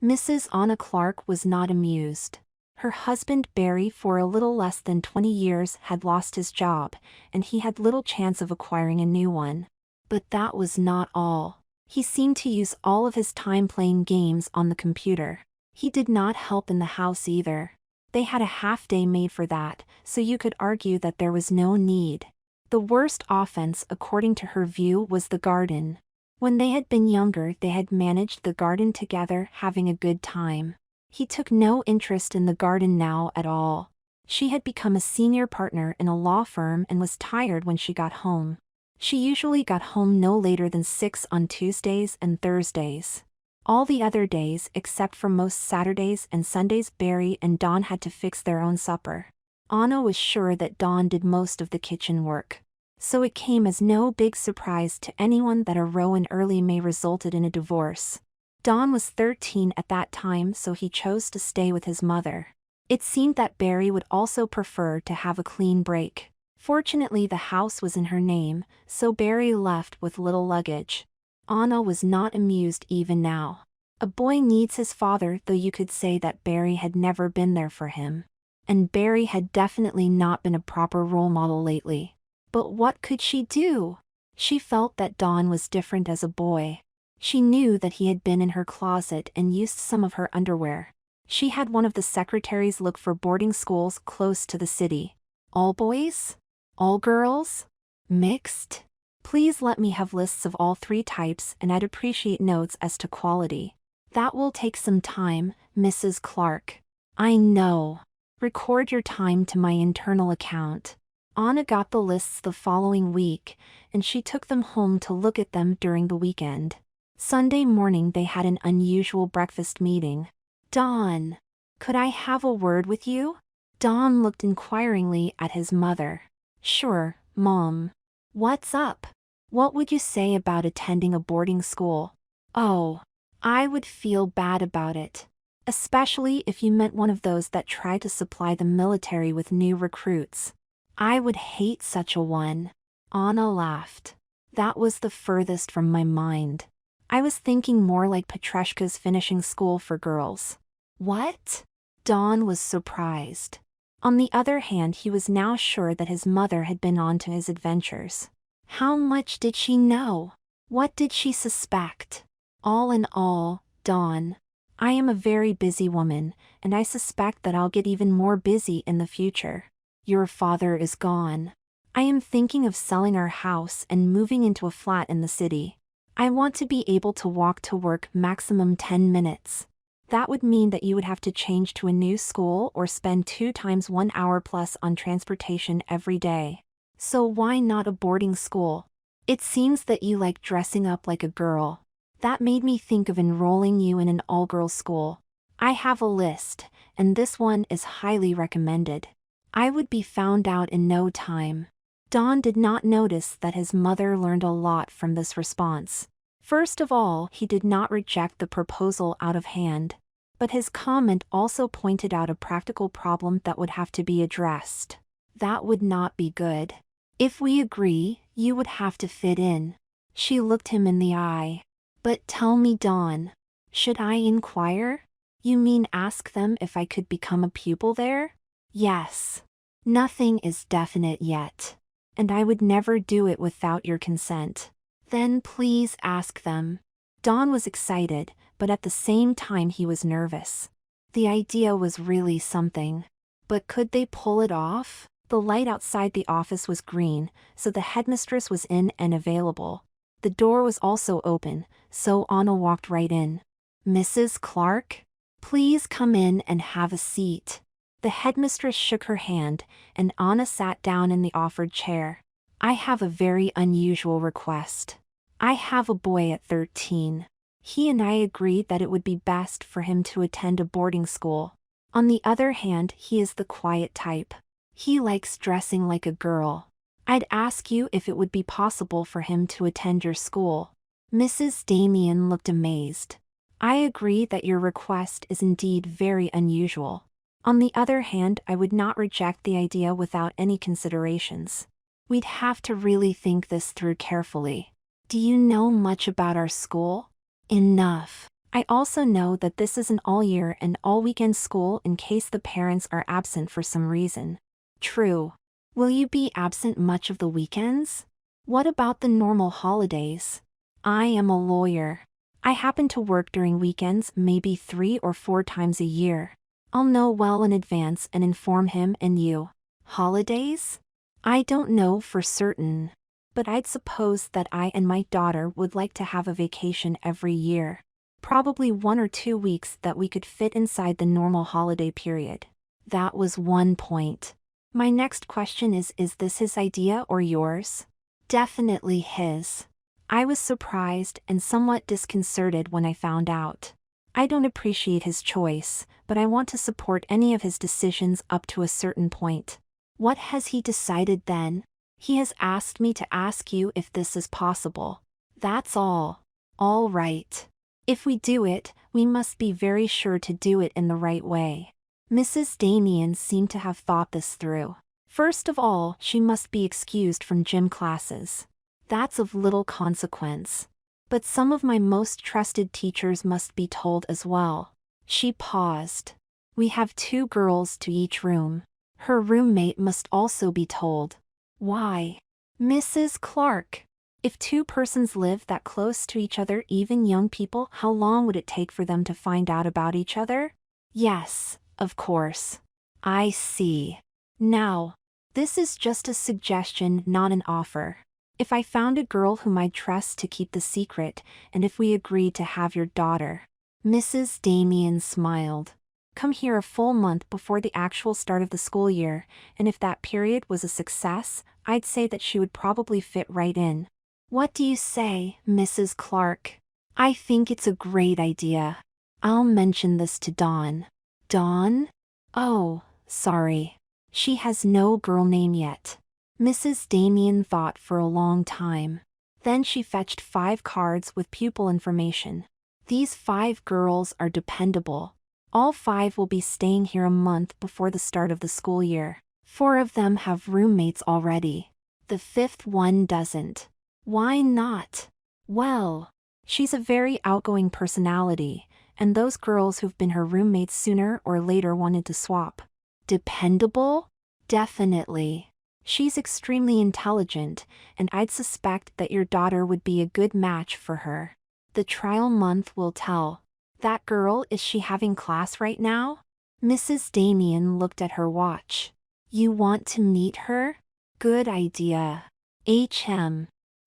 Mrs. Anna Clark was not amused. Her husband Barry, for a little less than 20 years, had lost his job, and he had little chance of acquiring a new one. But that was not all. He seemed to use all of his time playing games on the computer. He did not help in the house either. They had a half-day made for that, so you could argue that there was no need. The worst offense, according to her view, was the garden. When they had been younger, they had managed the garden together, having a good time. He took no interest in the garden now at all. She had become a senior partner in a law firm and was tired when she got home. She usually got home no later than 6 on Tuesdays and Thursdays. All the other days, except for most Saturdays and Sundays, Barry and Dawn had to fix their own supper. Anna was sure that Dawn did most of the kitchen work. So it came as no big surprise to anyone that a row in early May resulted in a divorce. Dawn was 13 at that time, so he chose to stay with his mother. It seemed that Barry would also prefer to have a clean break. Fortunately, the house was in her name, so Barry left with little luggage. Anna was not amused even now. A boy needs his father, though you could say that Barry had never been there for him. And Barry had definitely not been a proper role model lately. But what could she do? She felt that Dawn was different as a boy. She knew that he had been in her closet and used some of her underwear. She had one of the secretaries look for boarding schools close to the city. All boys? All girls? Mixed? Please let me have lists of all 3 types, and I'd appreciate notes as to quality. That will take some time, Mrs. Clark. I know. Record your time to my internal account. Anna got the lists the following week, and she took them home to look at them during the weekend. Sunday morning they had an unusual breakfast meeting. Dawn, could I have a word with you? Dawn looked inquiringly at his mother. Sure, Mom. What's up? What would you say about attending a boarding school? Oh, I would feel bad about it. Especially if you meant one of those that try to supply the military with new recruits. I would hate such a one. Anna laughed. That was the furthest from my mind. I was thinking more like Petrushka's finishing school for girls. What? Dawn was surprised. On the other hand, he was now sure that his mother had been on to his adventures. How much did she know? What did she suspect? All in all, Dawn, I am a very busy woman, and I suspect that I'll get even more busy in the future. Your father is gone. I am thinking of selling our house and moving into a flat in the city. I want to be able to walk to work maximum 10 minutes. That would mean that you would have to change to a new school or spend 2 times 1 hour plus on transportation every day. So why not a boarding school? It seems that you like dressing up like a girl. That made me think of enrolling you in an all-girls school. I have a list, and this one is highly recommended. I would be found out in no time. Dawn did not notice that his mother learned a lot from this response. First of all, he did not reject the proposal out of hand. But his comment also pointed out a practical problem that would have to be addressed. That would not be good. If we agree, you would have to fit in. She looked him in the eye. But tell me, Dawn, should I inquire? You mean ask them if I could become a pupil there? Yes. Nothing is definite yet. And I would never do it without your consent. Then please ask them. Dawn was excited, but at the same time he was nervous. The idea was really something. But could they pull it off? The light outside the office was green, so the headmistress was in and available. The door was also open, so Anna walked right in. Mrs. Clark? Please come in and have a seat. The headmistress shook her hand, and Anna sat down in the offered chair. I have a very unusual request. I have a boy at 13. He and I agreed that it would be best for him to attend a boarding school. On the other hand, he is the quiet type. He likes dressing like a girl. I'd ask you if it would be possible for him to attend your school. Mrs. Damien looked amazed. I agree that your request is indeed very unusual. On the other hand, I would not reject the idea without any considerations. We'd have to really think this through carefully. Do you know much about our school? Enough. I also know that this is an all-year and all-weekend school in case the parents are absent for some reason. True. Will you be absent much of the weekends? What about the normal holidays? I am a lawyer. I happen to work during weekends maybe 3 or 4 times a year. I'll know well in advance and inform him and you. Holidays? I don't know for certain. But I'd suppose that I and my daughter would like to have a vacation every year. Probably 1 or 2 weeks that we could fit inside the normal holiday period. That was one point. My next question is this his idea or yours? Definitely his. I was surprised and somewhat disconcerted when I found out. I don't appreciate his choice, but I want to support any of his decisions up to a certain point. What has he decided then? He has asked me to ask you if this is possible. That's all. All right. If we do it, we must be very sure to do it in the right way. Mrs. Damien seemed to have thought this through. First of all, she must be excused from gym classes. That's of little consequence. But some of my most trusted teachers must be told as well. She paused. We have 2 girls to each room. Her roommate must also be told. Why? Mrs. Clark. If 2 persons live that close to each other, even young people, how long would it take for them to find out about each other? Yes, of course. I see. Now, this is just a suggestion, not an offer. If I found a girl whom I'd trust to keep the secret, and if we agreed to have your daughter. Mrs. Damien smiled. Come here a full month before the actual start of the school year, and if that period was a success, I'd say that she would probably fit right in. What do you say, Mrs. Clark? I think it's a great idea. I'll mention this to Dawn. Dawn? Oh, sorry. She has no girl name yet. Mrs. Damien thought for a long time. Then she fetched 5 cards with pupil information. These 5 girls are dependable. All 5 will be staying here a month before the start of the school year. 4 of them have roommates already. The 5th one doesn't. Why not? Well, she's a very outgoing personality, and those girls who've been her roommates sooner or later wanted to swap. Dependable? Definitely. She's extremely intelligent, and I'd suspect that your daughter would be a good match for her. The trial month will tell. That girl, is she having class right now? Mrs. Damien looked at her watch. You want to meet her? Good idea.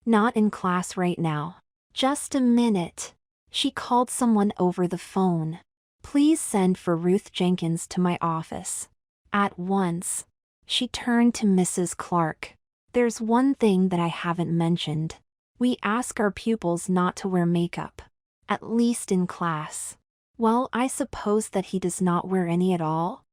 Not in class right now. Just a minute. She called someone over the phone. Please send for Ruth Jenkins to my office. At once. She turned to Mrs. Clark. There's one thing that I haven't mentioned. We ask our pupils not to wear makeup. At least in class. Well, I suppose that he does not wear any at all?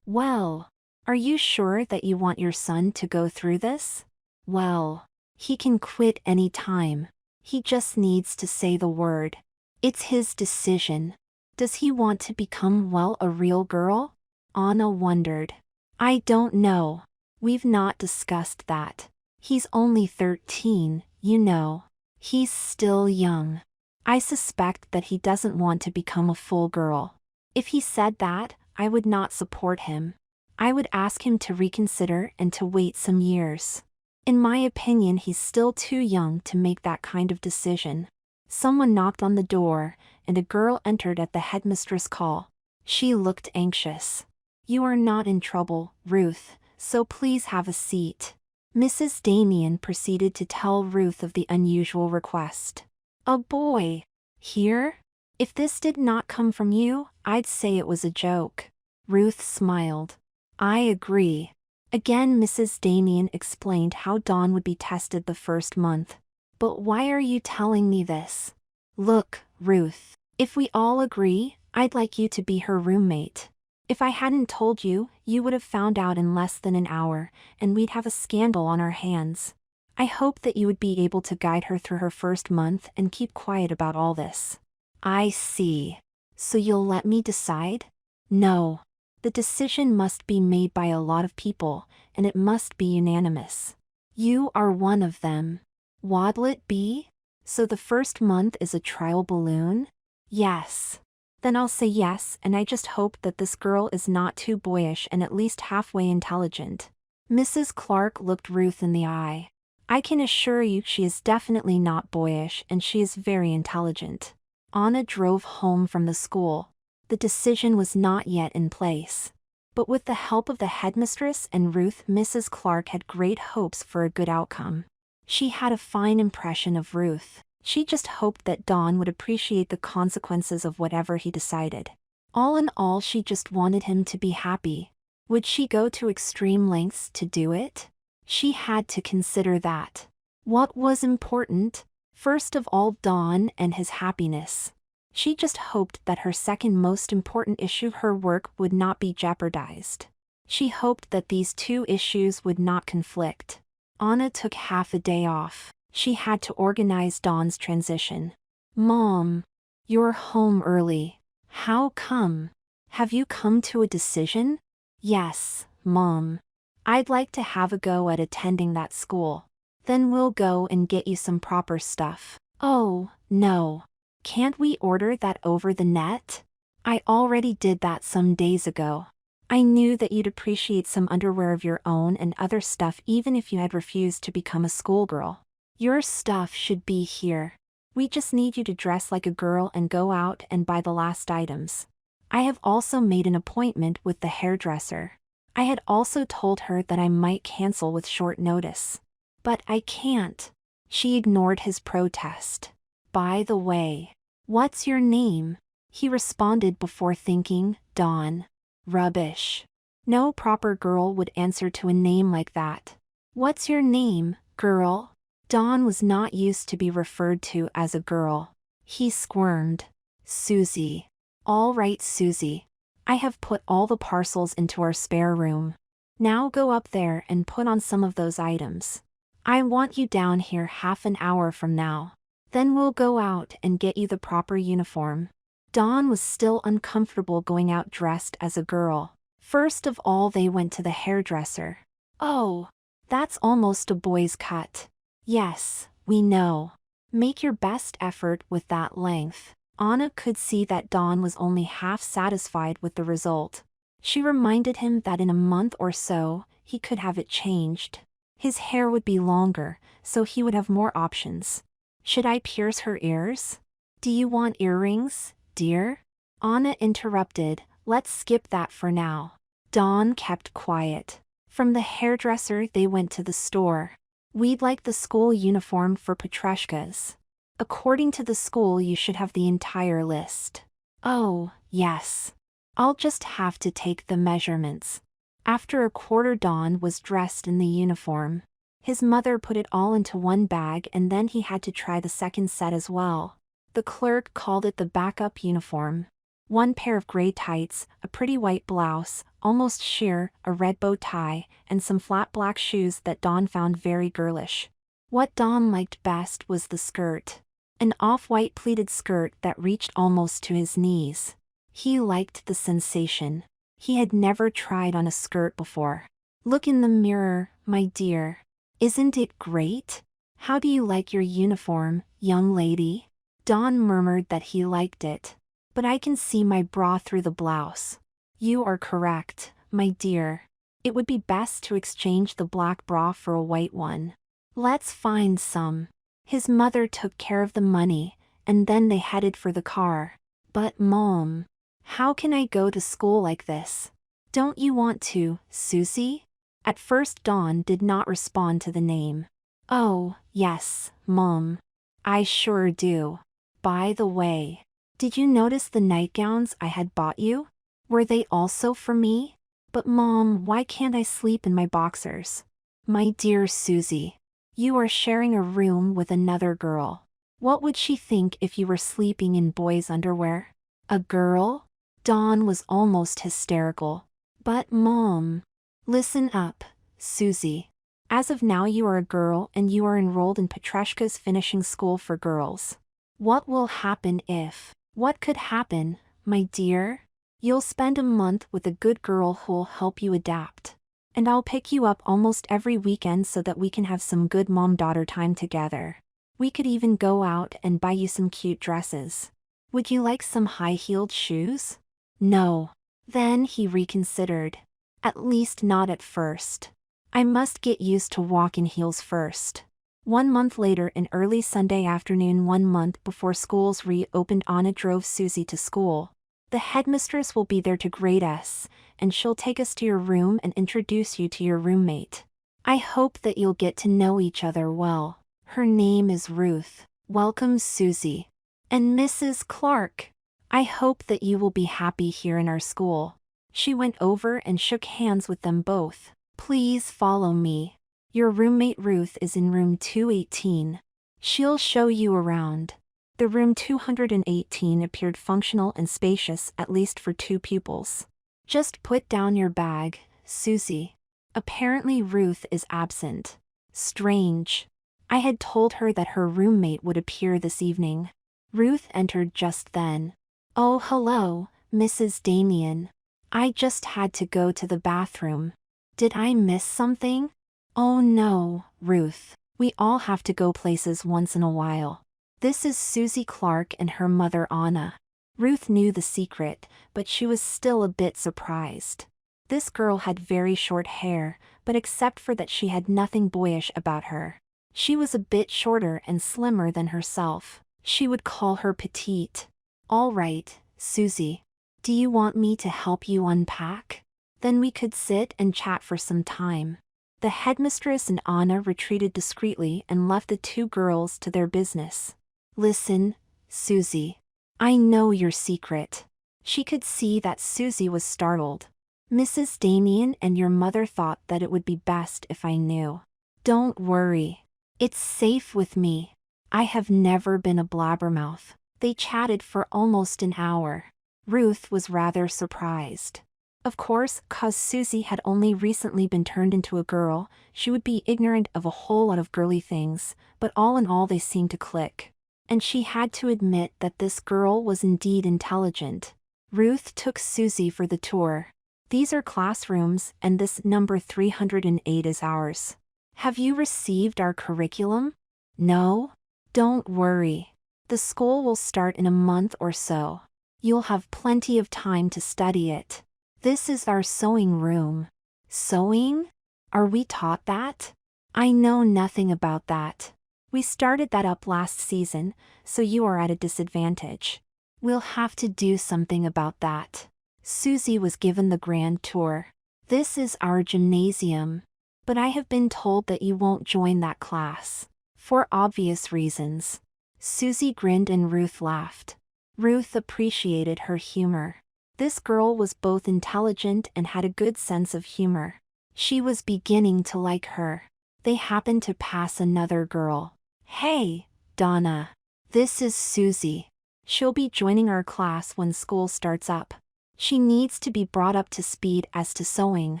Well, are you sure that you want your son to go through this? Well, he can quit any time. He just needs to say the word. It's his decision. Does he want to become, well, a real girl? Anna wondered. I don't know. We've not discussed that. He's only 13, you know. He's still young. I suspect that he doesn't want to become a full girl. If he said that, I would not support him. I would ask him to reconsider and to wait some years. In my opinion, he's still too young to make that kind of decision. Someone knocked on the door, and a girl entered at the headmistress call. She looked anxious. You are not in trouble, Ruth, so please have a seat. Mrs. Damien proceeded to tell Ruth of the unusual request. A boy. Here? If this did not come from you, I'd say it was a joke. Ruth smiled. I agree. Again, Mrs. Damien explained how Dawn would be tested the first month. But why are you telling me this? Look, Ruth, if we all agree, I'd like you to be her roommate. If I hadn't told you, you would have found out in less than an hour, and we'd have a scandal on our hands. I hope that you would be able to guide her through her first month and keep quiet about all this. I see. So you'll let me decide? No. The decision must be made by a lot of people, and it must be unanimous. You are one of them. What'll it be? So the first month is a trial balloon? Yes. Then I'll say yes, and I just hope that this girl is not too boyish and at least halfway intelligent. Mrs. Clark looked Ruth in the eye. I can assure you she is definitely not boyish and she is very intelligent. Anna drove home from the school. The decision was not yet in place. But with the help of the headmistress and Ruth, Mrs. Clark had great hopes for a good outcome. She had a fine impression of Ruth. She just hoped that Don would appreciate the consequences of whatever he decided. All in all, she just wanted him to be happy. Would she go to extreme lengths to do it? She had to consider that. What was important? First of all, Don and his happiness. She just hoped that her second most important issue, her work, would not be jeopardized. She hoped that these two issues would not conflict. Anna took half a day off. She had to organize Don's transition. Mom, you're home early. How come? Have you come to a decision? Yes, Mom. I'd like to have a go at attending that school. Then we'll go and get you some proper stuff. Oh, no. Can't we order that over the net? I already did that some days ago. I knew that you'd appreciate some underwear of your own and other stuff even if you had refused to become a schoolgirl. Your stuff should be here. We just need you to dress like a girl and go out and buy the last items. I have also made an appointment with the hairdresser. I had also told her that I might cancel with short notice. But I can't. She ignored his protest. By the way, what's your name? He responded before thinking, Dawn. Rubbish. No proper girl would answer to a name like that. What's your name, girl? Dawn was not used to be referred to as a girl. He squirmed. Susie. All right, Susie. I have put all the parcels into our spare room. Now go up there and put on some of those items. I want you down here half an hour from now. Then we'll go out and get you the proper uniform. Dawn was still uncomfortable going out dressed as a girl. First of all, they went to the hairdresser. Oh, that's almost a boy's cut. Yes, we know. Make your best effort with that length. Anna could see that Dawn was only half satisfied with the result. She reminded him that in a month or so, he could have it changed. His hair would be longer, so he would have more options. Should I pierce her ears? Do you want earrings, dear? Anna interrupted. Let's skip that for now. Dawn kept quiet. From the hairdresser they went to the store. We'd like the school uniform for Petrushkas. According to the school you should have the entire list. Oh, yes. I'll just have to take the measurements. After a quarter, Dawn was dressed in the uniform. His mother put it all into one bag and then he had to try the second set as well. The clerk called it the backup uniform. One pair of gray tights, a pretty white blouse, almost sheer, a red bow tie, and some flat black shoes that Dawn found very girlish. What Dawn liked best was the skirt. An off-white pleated skirt that reached almost to his knees. He liked the sensation. He had never tried on a skirt before. Look in the mirror, my dear. Isn't it great? How do you like your uniform, young lady? Dawn murmured that he liked it. But I can see my bra through the blouse. You are correct, my dear. It would be best to exchange the black bra for a white one. Let's find some. His mother took care of the money, and then they headed for the car. But Mom, how can I go to school like this? Don't you want to, Susie? At first Dawn did not respond to the name. Oh, yes, Mom. I sure do. By the way, did you notice the nightgowns I had bought you? Were they also for me? But Mom, why can't I sleep in my boxers? My dear Susie, you are sharing a room with another girl. What would she think if you were sleeping in boys' underwear? A girl? Dawn was almost hysterical. But Mom, listen up, Susie. As of now you are a girl and you are enrolled in Petrushka's finishing school for girls. What will happen if? What could happen, my dear? You'll spend a month with a good girl who'll help you adapt. And I'll pick you up almost every weekend so that we can have some good mom-daughter time together. We could even go out and buy you some cute dresses. Would you like some high-heeled shoes? No. Then he reconsidered. At least not at first. I must get used to walk in heels first. 1 month later, an early Sunday afternoon 1 month before schools reopened, Anna drove Susie to school. The headmistress will be there to grade us, and she'll take us to your room and introduce you to your roommate. I hope that you'll get to know each other well. Her name is Ruth. Welcome, Susie. And Mrs. Clark. I hope that you will be happy here in our school. She went over and shook hands with them both. Please follow me. Your roommate Ruth is in room 218. She'll show you around. The room 218 appeared functional and spacious, at least for 2 pupils. Just put down your bag, Susie. Apparently Ruth is absent. Strange. I had told her that her roommate would appear this evening. Ruth entered just then. Oh, hello, Mrs. Damien. I just had to go to the bathroom. Did I miss something? Oh no, Ruth. We all have to go places once in a while. This is Susie Clark and her mother Anna. Ruth knew the secret, but she was still a bit surprised. This girl had very short hair, but except for that she had nothing boyish about her. She was a bit shorter and slimmer than herself. She would call her petite. All right, Susie. Do you want me to help you unpack? Then we could sit and chat for some time. The headmistress and Anna retreated discreetly and left the 2 girls to their business. Listen, Susie. I know your secret. She could see that Susie was startled. Mrs. Damien and your mother thought that it would be best if I knew. Don't worry. It's safe with me. I have never been a blabbermouth. They chatted for almost an hour. Ruth was rather surprised. Of course, 'cause Susie had only recently been turned into a girl, she would be ignorant of a whole lot of girly things, but all in all they seemed to click. And she had to admit that this girl was indeed intelligent. Ruth took Susie for the tour. These are classrooms, and this number 308 is ours. Have you received our curriculum? No? Don't worry. The school will start in a month or so. You'll have plenty of time to study it. This is our sewing room. Sewing? Are we taught that? I know nothing about that. We started that up last season, so you are at a disadvantage. We'll have to do something about that. Susie was given the grand tour. This is our gymnasium. But I have been told that you won't join that class. For obvious reasons. Susie grinned and Ruth laughed. Ruth appreciated her humor. This girl was both intelligent and had a good sense of humor. She was beginning to like her. They happened to pass another girl. Hey, Donna. This is Susie. She'll be joining our class when school starts up. She needs to be brought up to speed as to sewing.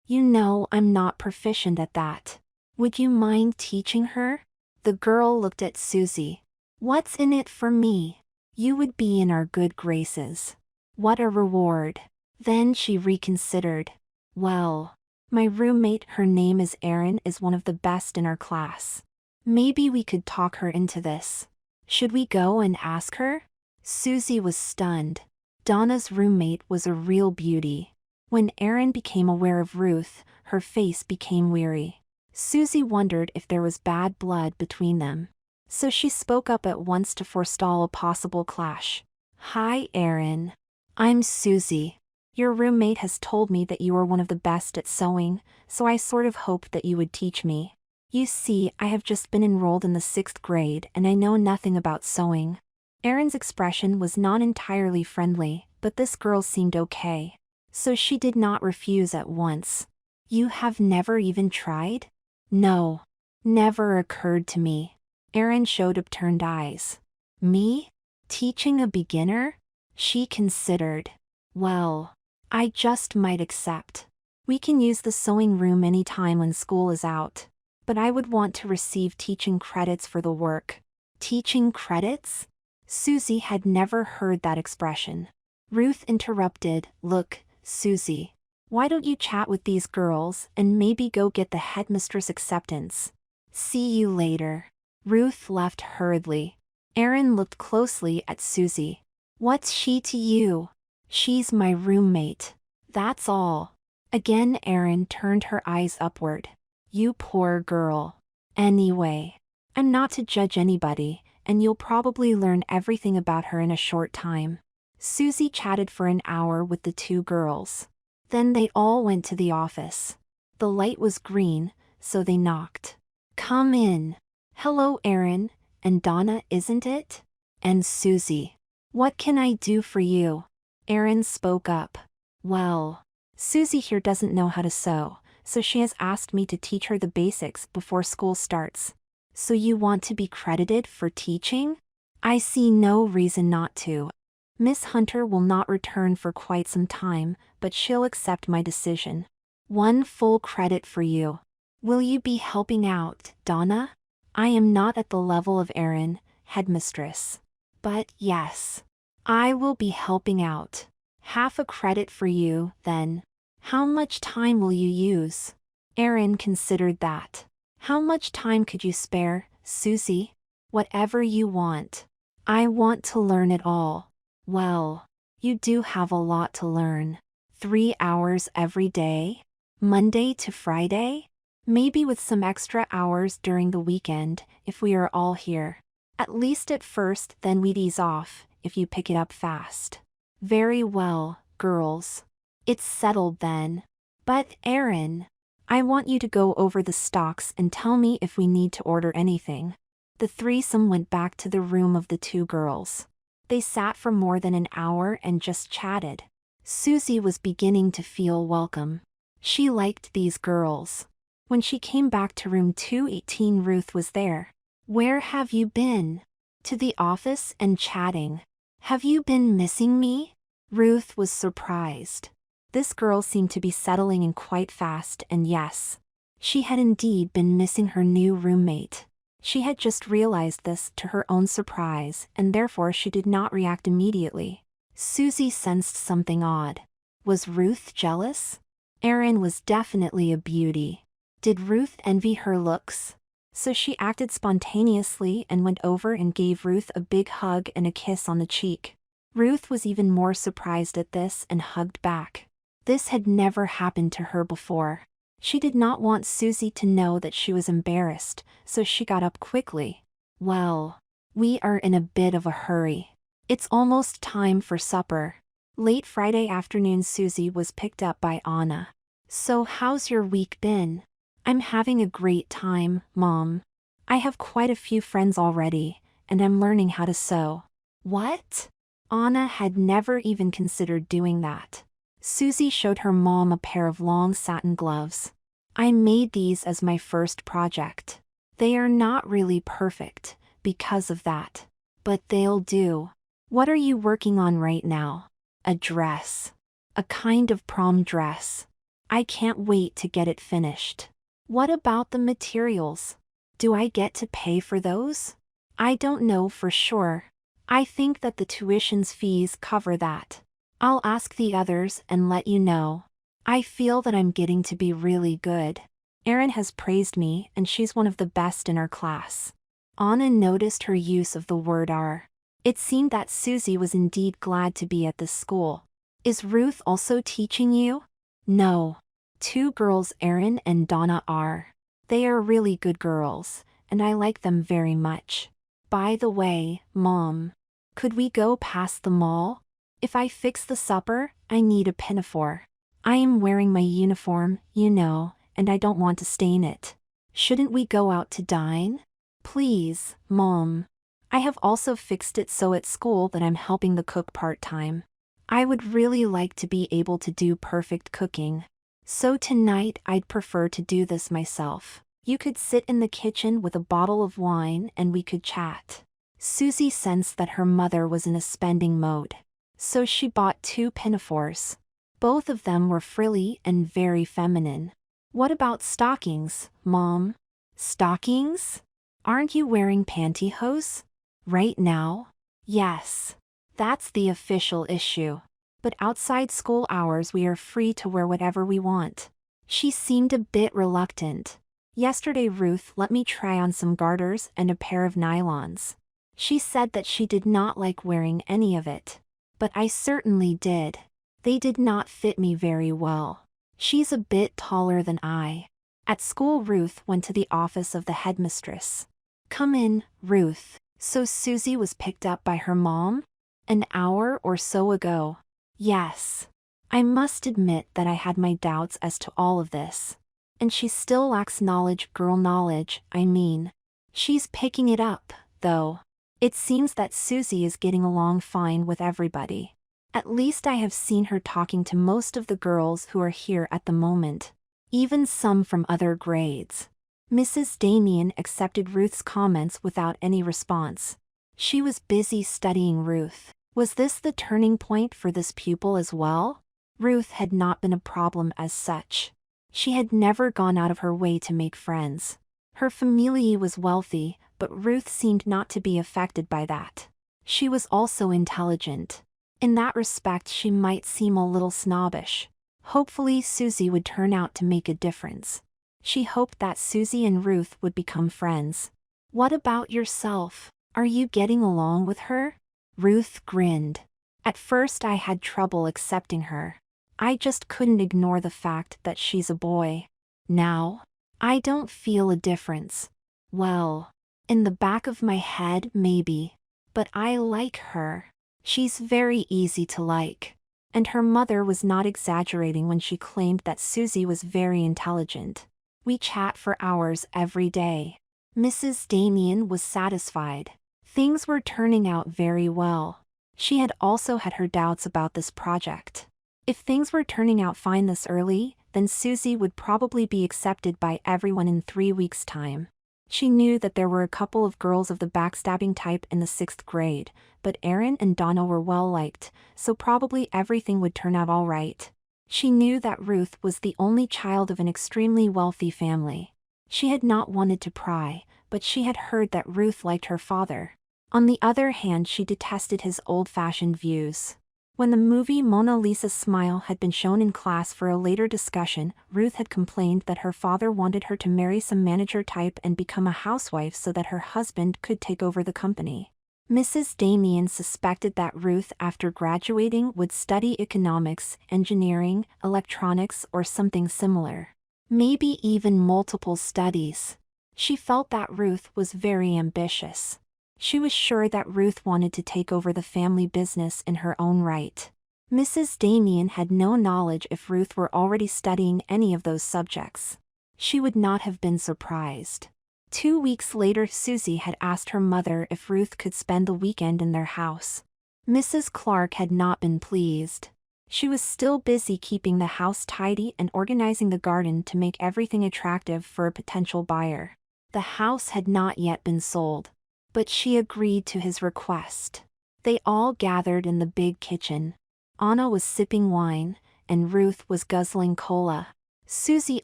You know I'm not proficient at that. Would you mind teaching her? The girl looked at Susie. What's in it for me? You would be in our good graces. What a reward. Then she reconsidered. Well, my roommate, her name is Erin, is one of the best in our class. Maybe we could talk her into this. Should we go and ask her? Susie was stunned. Donna's roommate was a real beauty. When Erin became aware of Ruth, her face became weary. Susie wondered if there was bad blood between them. So she spoke up at once to forestall a possible clash. Hi, Erin. I'm Susie. Your roommate has told me that you are one of the best at sewing, so I sort of hoped that you would teach me. You see, I have just been enrolled in the 6th grade and I know nothing about sewing. Erin's expression was not entirely friendly, but this girl seemed okay. So she did not refuse at once. You have never even tried? No. Never occurred to me. Erin showed upturned eyes. Me? Teaching a beginner? She considered. Well, I just might accept. We can use the sewing room any time when school is out. But I would want to receive teaching credits for the work. Teaching credits? Susie had never heard that expression. Ruth interrupted. Look, Susie. Why don't you chat with these girls and maybe go get the headmistress acceptance? See you later. Ruth left hurriedly. Erin looked closely at Susie. What's she to you? She's my roommate. That's all. Again Erin turned her eyes upward. You poor girl. Anyway, I'm not to judge anybody, and you'll probably learn everything about her in a short time. Susie chatted for an hour with the two girls. Then they all went to the office. The light was green, so they knocked. Come in. Hello Erin, and Donna, isn't it? And Susie. What can I do for you? Erin spoke up. Well, Susie here doesn't know how to sew, so she has asked me to teach her the basics before school starts. So you want to be credited for teaching? I see no reason not to. Miss Hunter will not return for quite some time, but she'll accept my decision. 1 full credit for you. Will you be helping out, Donna? I am not at the level of Erin, headmistress. But yes, I will be helping out. 1/2 a credit for you, then. How much time will you use? Erin considered that. How much time could you spare, Susie? Whatever you want. I want to learn it all. Well, you do have a lot to learn. 3 hours every day? Monday to Friday? Maybe with some extra hours during the weekend, if we are all here. At least at first, then we'd ease off, if you pick it up fast. Very well, girls. It's settled then. But Erin, I want you to go over the stocks and tell me if we need to order anything. The threesome went back to the room of the two girls. They sat for more than an hour and just chatted. Susie was beginning to feel welcome. She liked these girls. When she came back to room 218, Ruth was there. Where have you been? To the office and chatting. Have you been missing me? Ruth was surprised. This girl seemed to be settling in quite fast, and yes, she had indeed been missing her new roommate. She had just realized this to her own surprise, and therefore she did not react immediately. Susie sensed something odd. Was Ruth jealous? Erin was definitely a beauty. Did Ruth envy her looks? So she acted spontaneously and went over and gave Ruth a big hug and a kiss on the cheek. Ruth was even more surprised at this and hugged back. This had never happened to her before. She did not want Susie to know that she was embarrassed, so she got up quickly. Well, we are in a bit of a hurry. It's almost time for supper. Late Friday afternoon Susie was picked up by Anna. So how's your week been? I'm having a great time, Mom. I have quite a few friends already, and I'm learning how to sew. What? Anna had never even considered doing that. Susie showed her mom a pair of long satin gloves. I made these as my first project. They are not really perfect, because of that. But they'll do. What are you working on right now? A dress. A kind of prom dress. I can't wait to get it finished. What about the materials? Do I get to pay for those? I don't know for sure. I think that the tuition's fees cover that. I'll ask the others and let you know. I feel that I'm getting to be really good. Erin has praised me and she's one of the best in our class. Anna noticed her use of the word are. It seemed that Susie was indeed glad to be at this school. Is Ruth also teaching you? No. 2 girls, Erin and Donna, are. They are really good girls, and I like them very much. By the way, Mom, could we go past the mall? If I fix the supper, I need a pinafore. I am wearing my uniform, you know, and I don't want to stain it. Shouldn't we go out to dine? Please, Mom. I have also fixed it so at school that I'm helping the cook part-time. I would really like to be able to do perfect cooking. So tonight I'd prefer to do this myself. You could sit in the kitchen with a bottle of wine and we could chat. Susie sensed that her mother was in a spending mode. So she bought 2 pinafores. Both of them were frilly and very feminine. What about stockings, Mom? Stockings? Aren't you wearing pantyhose? Right now? Yes. That's the official issue. But outside school hours we are free to wear whatever we want. She seemed a bit reluctant. Yesterday Ruth let me try on some garters and a pair of nylons. She said that she did not like wearing any of it. But I certainly did. They did not fit me very well. She's a bit taller than I. At school Ruth went to the office of the headmistress. Come in, Ruth. So Susie was picked up by her mom? An hour or so ago. Yes. I must admit that I had my doubts as to all of this. And she still lacks knowledge, girl knowledge, I mean. She's picking it up, though. It seems that Susie is getting along fine with everybody. At least I have seen her talking to most of the girls who are here at the moment. Even some from other grades. Mrs. Damien accepted Ruth's comments without any response. She was busy studying Ruth. Was this the turning point for this pupil as well? Ruth had not been a problem as such. She had never gone out of her way to make friends. Her family was wealthy, but Ruth seemed not to be affected by that. She was also intelligent. In that respect she might seem a little snobbish. Hopefully Susie would turn out to make a difference. She hoped that Susie and Ruth would become friends. What about yourself? Are you getting along with her? Ruth grinned. At first I had trouble accepting her. I just couldn't ignore the fact that she's a boy. Now, I don't feel a difference. Well, in the back of my head maybe. But I like her. She's very easy to like. And her mother was not exaggerating when she claimed that Susie was very intelligent. We chat for hours every day. Mrs. Damien was satisfied. Things were turning out very well. She had also had her doubts about this project. If things were turning out fine this early, then Susie would probably be accepted by everyone in 3 weeks' time. She knew that there were a couple of girls of the backstabbing type in the 6th grade, but Erin and Donna were well liked, so probably everything would turn out all right. She knew that Ruth was the only child of an extremely wealthy family. She had not wanted to pry, but she had heard that Ruth liked her father. On the other hand, she detested his old-fashioned views. When the movie Mona Lisa's Smile had been shown in class for a later discussion, Ruth had complained that her father wanted her to marry some manager type and become a housewife so that her husband could take over the company. Mrs. Damien suspected that Ruth, after graduating, would study economics, engineering, electronics, or something similar. Maybe even multiple studies. She felt that Ruth was very ambitious. She was sure that Ruth wanted to take over the family business in her own right. Mrs. Damien had no knowledge if Ruth were already studying any of those subjects. She would not have been surprised. 2 weeks later Susie had asked her mother if Ruth could spend the weekend in their house. Mrs. Clark had not been pleased. She was still busy keeping the house tidy and organizing the garden to make everything attractive for a potential buyer. The house had not yet been sold. But she agreed to his request. They all gathered in the big kitchen. Anna was sipping wine, and Ruth was guzzling cola. Susie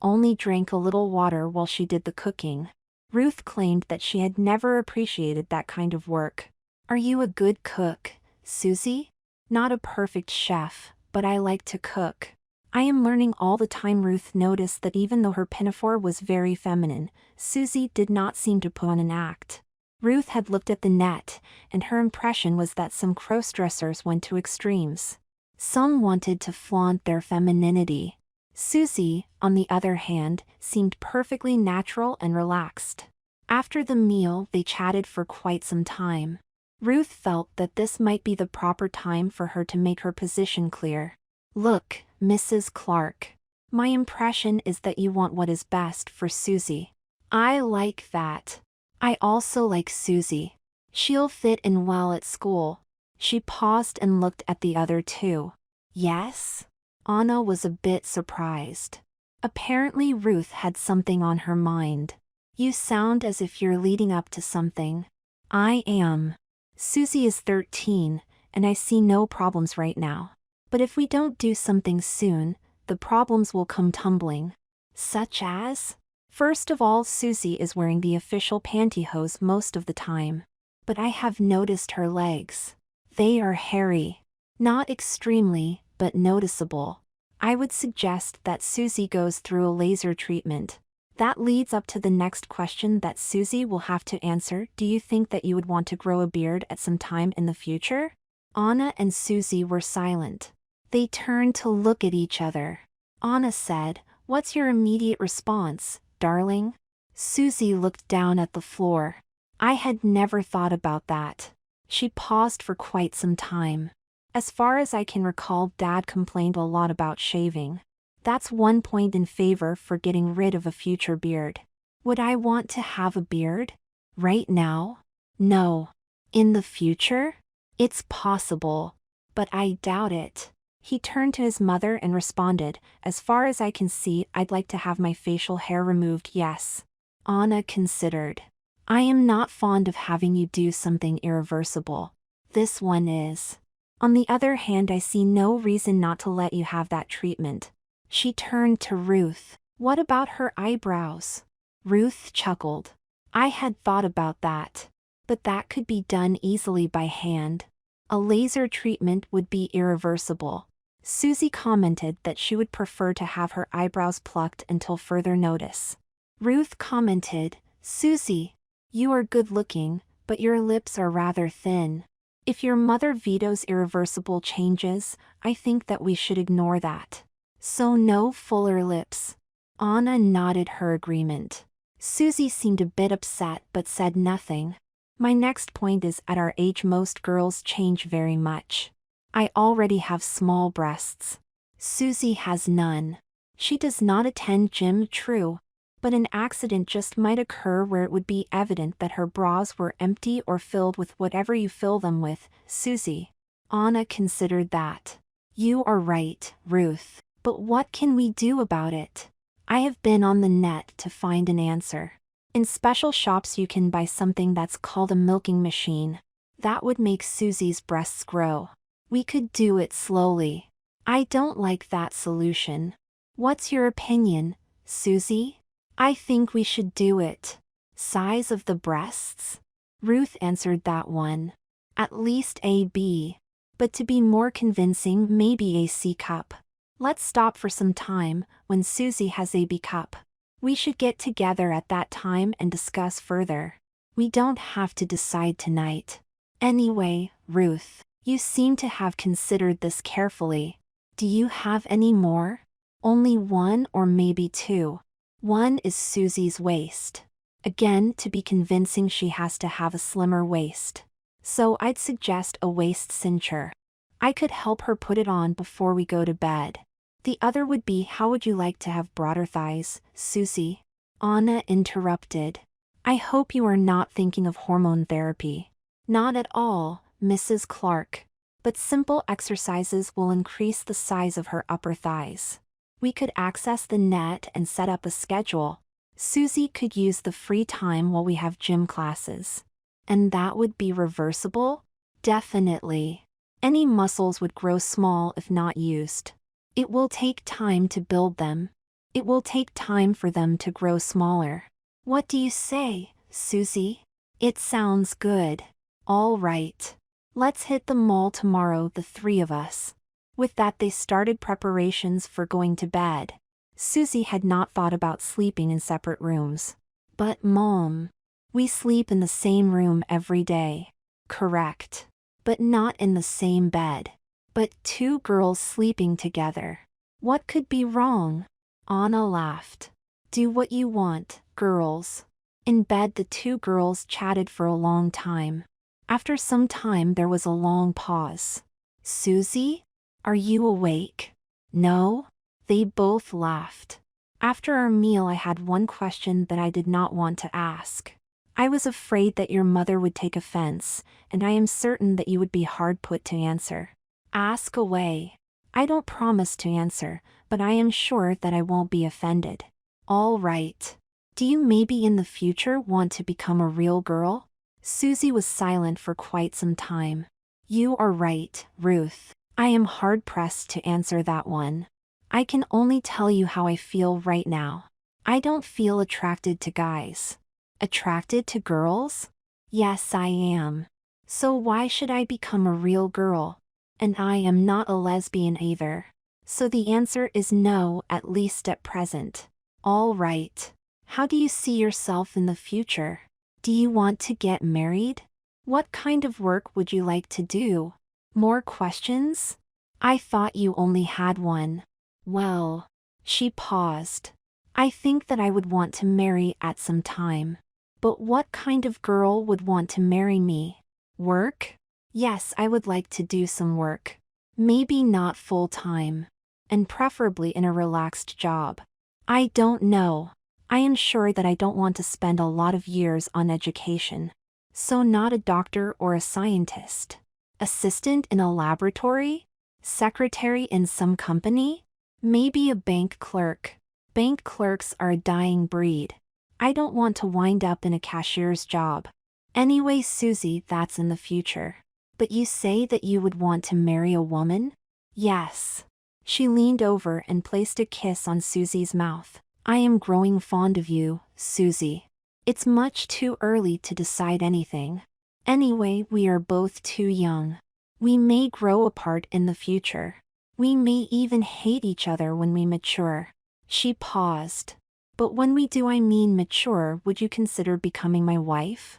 only drank a little water while she did the cooking. Ruth claimed that she had never appreciated that kind of work. Are you a good cook, Susie? Not a perfect chef, but I like to cook. I am learning all the time. Ruth noticed that even though her pinafore was very feminine, Susie did not seem to put on an act. Ruth had looked at the net, and her impression was that some crossdressers went to extremes. Some wanted to flaunt their femininity. Susie, on the other hand, seemed perfectly natural and relaxed. After the meal, they chatted for quite some time. Ruth felt that this might be the proper time for her to make her position clear. Look, Mrs. Clark. My impression is that you want what is best for Susie. I like that. I also like Susie. She'll fit in well at school. She paused and looked at the other two. Yes? Anna was a bit surprised. Apparently Ruth had something on her mind. You sound as if you're leading up to something. I am. Susie is 13, and I see no problems right now. But if we don't do something soon, the problems will come tumbling. Such as? First of all, Susie is wearing the official pantyhose most of the time. But I have noticed her legs. They are hairy. Not extremely, but noticeable. I would suggest that Susie goes through a laser treatment. That leads up to the next question that Susie will have to answer. Do you think that you would want to grow a beard at some time in the future? Anna and Susie were silent. They turned to look at each other. Anna said, "What's your immediate response, darling?" Susie looked down at the floor. "I had never thought about that." She paused for quite some time. "As far as I can recall, Dad complained a lot about shaving. That's one point in favor for getting rid of a future beard. Would I want to have a beard? Right now? No. In the future? It's possible. But I doubt it." He turned to his mother and responded, "As far as I can see, I'd like to have my facial hair removed, yes." Anna considered. "I am not fond of having you do something irreversible. This one is. On the other hand, I see no reason not to let you have that treatment." She turned to Ruth. "What about her eyebrows?" Ruth chuckled. "I had thought about that. But that could be done easily by hand. A laser treatment would be irreversible." Susie commented that she would prefer to have her eyebrows plucked until further notice. Ruth commented, "Susie, you are good looking, but your lips are rather thin. If your mother vetoes irreversible changes, I think that we should ignore that. So no fuller lips." Anna nodded her agreement. Susie seemed a bit upset but said nothing. "My next point is, at our age most girls change very much. I already have small breasts. Susie has none. She does not attend gym, true, but an accident just might occur where it would be evident that her bras were empty or filled with whatever you fill them with, Susie." Anna considered that. "You are right, Ruth. But what can we do about it? I have been on the net to find an answer. In special shops you can buy something that's called a milking machine. That would make Susie's breasts grow. We could do it slowly. I don't like that solution. What's your opinion, Susie?" "I think we should do it." "Size of the breasts?" Ruth answered that one. "At least a B. But to be more convincing, maybe a C cup. Let's stop for some time. When Susie has a B cup, we should get together at that time and discuss further. We don't have to decide tonight. Anyway, Ruth, you seem to have considered this carefully. Do you have any more?" "Only one or maybe two. One is Susie's waist. Again, to be convincing she has to have a slimmer waist. So I'd suggest a waist cincher. I could help her put it on before we go to bed. The other would be, how would you like to have broader thighs, Susie?" Anna interrupted. "I hope you are not thinking of hormone therapy." "Not at all, Mrs. Clark. But simple exercises will increase the size of her upper thighs. We could access the net and set up a schedule. Susie could use the free time while we have gym classes." "And that would be reversible?" "Definitely. Any muscles would grow small if not used. It will take time to build them. It will take time for them to grow smaller." "What do you say, Susie?" "It sounds good. All right. Let's hit the mall tomorrow, the three of us." With that they started preparations for going to bed. Susie had not thought about sleeping in separate rooms. "But Mom, we sleep in the same room every day." "Correct. But not in the same bed. But two girls sleeping together. What could be wrong?" Anna laughed. "Do what you want, girls." In bed the two girls chatted for a long time. After some time there was a long pause. "Susie? Are you awake?" "No?" They both laughed. "After our meal I had one question that I did not want to ask. I was afraid that your mother would take offense, and I am certain that you would be hard put to answer." "Ask away." "I don't promise to answer, but I am sure that I won't be offended." "All right. Do you maybe in the future want to become a real girl?" Susie was silent for quite some time. "You are right, Ruth. I am hard-pressed to answer that one. I can only tell you how I feel right now. I don't feel attracted to guys." "Attracted to girls?" "Yes, I am. So why should I become a real girl? And I am not a lesbian either. So the answer is no, at least at present." "All right. How do you see yourself in the future? Do you want to get married? What kind of work would you like to do? More questions? I thought you only had one. Well, she paused. I think that I would want to marry at some time. But what kind of girl would want to marry me? Work? Yes, I would like to do some work. Maybe not full-time. And preferably in a relaxed job. I don't know. I am sure that I don't want to spend a lot of years on education. So not a doctor or a scientist. Assistant in a laboratory? Secretary in some company? Maybe a bank clerk. Bank clerks are a dying breed. I don't want to wind up in a cashier's job. Anyway, Susie, that's in the future. But you say that you would want to marry a woman? Yes. She leaned over and placed a kiss on Susie's mouth. I am growing fond of you, Susie. It's much too early to decide anything. Anyway, we are both too young. We may grow apart in the future. We may even hate each other when we mature. She paused. But when we do, I mean mature, would you consider becoming my wife?